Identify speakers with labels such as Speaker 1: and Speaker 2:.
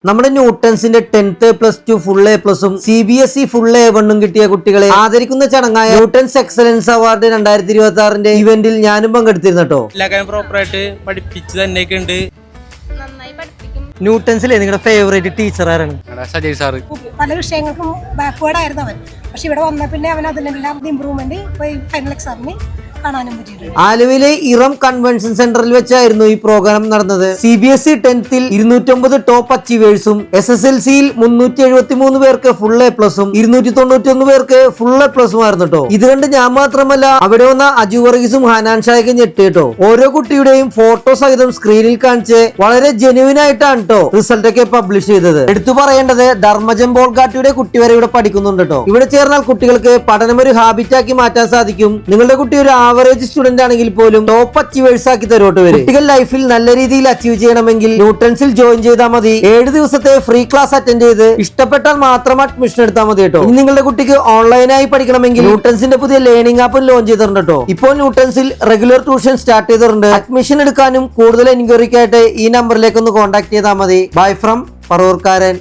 Speaker 1: നമ്മുടെ ന്യൂട്ടൺസിന്റെ 10th +2 full A+ഉം CBSE full A1ഉം കിട്ടിയ കുട്ടികളെ ആദരിക്കുന്ന ചടങ്ങായ ന്യൂട്ടൺസ് എക്സലൻസ് അവാർഡ് 2026 ഇവന്റിൽ ഞാനും പങ്കെടുത്തിരുന്നു കേട്ടോ.
Speaker 2: പ്രോപ്പറായിട്ട് പഠിപ്പിച്ചു തന്നെയൊക്കെ ഉണ്ട്.
Speaker 1: ന്യൂട്ടൺസിലെ നിങ്ങളുടെ ഫേവറേറ്റ് ടീച്ചർ ആരാണ്?
Speaker 2: സജയ് സാറ്.
Speaker 3: പല വിഷയങ്ങൾക്കും ബാക്ക്വേർഡ് ആയിരുന്നു അവൻ. പക്ഷെ ഇവിടെ വന്ന പിന്നെ അവൻ അതിനെല്ലാം ഇമ്പ്രൂവ്മെന്റ് ഫൈനൽ എക്സാമിന് കാണാനും പറ്റിയിട്ടുണ്ട്.
Speaker 1: ആലുവയിലെ ഇറം കൺവെൻഷൻ സെന്ററിൽ വെച്ചായിരുന്നു ഈ പ്രോഗ്രാം നടന്നത്. CBSE 10th 209 ടോപ്പ് അച്ചീവേഴ്സും SSLCയിൽ 373 പേർക്ക് ഫുൾ A+ഉം 291 പേർക്ക് ഫുൾ A+ഉം ആയിരുന്നു കേട്ടോ. ഇത് കണ്ട് ഞാൻ മാത്രമല്ല അവിടെ വന്ന അജു വർഗീസും ഹനാൻ ഷായ്ക്ക് ഞെട്ടി കേട്ടോ. ഓരോ കുട്ടിയുടെയും ഫോട്ടോ സഹിതം സ്ക്രീനിൽ കാണിച്ച് വളരെ ജെന്യുവിൻ ആയിട്ടാണ് കേട്ടോ റിസൾട്ട് ഒക്കെ പബ്ലിഷ് ചെയ്തത്. എടുത്തു പറയേണ്ടത് ധർമ്മജൻ ബോൾഗാട്ടിയുടെ കുട്ടി വരെ ഇവിടെ പഠിക്കുന്നുണ്ട് കേട്ടോ. ഇവിടെ ചേർന്നാൽ കുട്ടികൾക്ക് പഠനം ഒരു ഹാബിറ്റാക്കി മാറ്റാൻ സാധിക്കും. നിങ്ങളുടെ കുട്ടി ഒരു ആവറേജ് സ്റ്റുഡന്റ് ആണെങ്കിൽ പോലും ടോപ്പ് അച്ചീവേഴ്സ് ആക്കി തരോട്ട് വരും. കുട്ടികൾ ലൈഫിൽ നല്ല രീതിയിൽ അച്ചീവ് ചെയ്യണമെങ്കിൽ ന്യൂട്ടൺസിൽ ജോയിൻ ചെയ്താൽ മതി. 7 ദിവസത്തെ ഫ്രീ ക്ലാസ് അറ്റൻഡ് ചെയ്ത് ഇഷ്ടപ്പെട്ടാൽ മാത്രം അഡ്മിഷൻ എടുത്താൽ മതി കേട്ടോ. ഇനി നിങ്ങളുടെ കുട്ടിക്ക് ഓൺലൈനായി പഠിക്കണമെങ്കിൽ ന്യൂട്ടൺസിന്റെ പുതിയ ലേണിംഗ് ആപ്പ് ലോഞ്ച് ചെയ്തിട്ടുണ്ട് കേട്ടോ. ഇപ്പോൾ ന്യൂട്ടൺസിൽ റെഗുലർ ട്യൂഷൻ സ്റ്റാർട്ട് ചെയ്തിട്ടുണ്ട്. അഡ്മിഷൻ എടുക്കാനും കൂടുതൽ എൻക്വയറിക്കായിട്ട് ഈ നമ്പറിലേക്ക് ഒന്ന് കോൺടാക്ട് ചെയ്താൽ മതി. Bye from പറവൂർക്കാരൻ.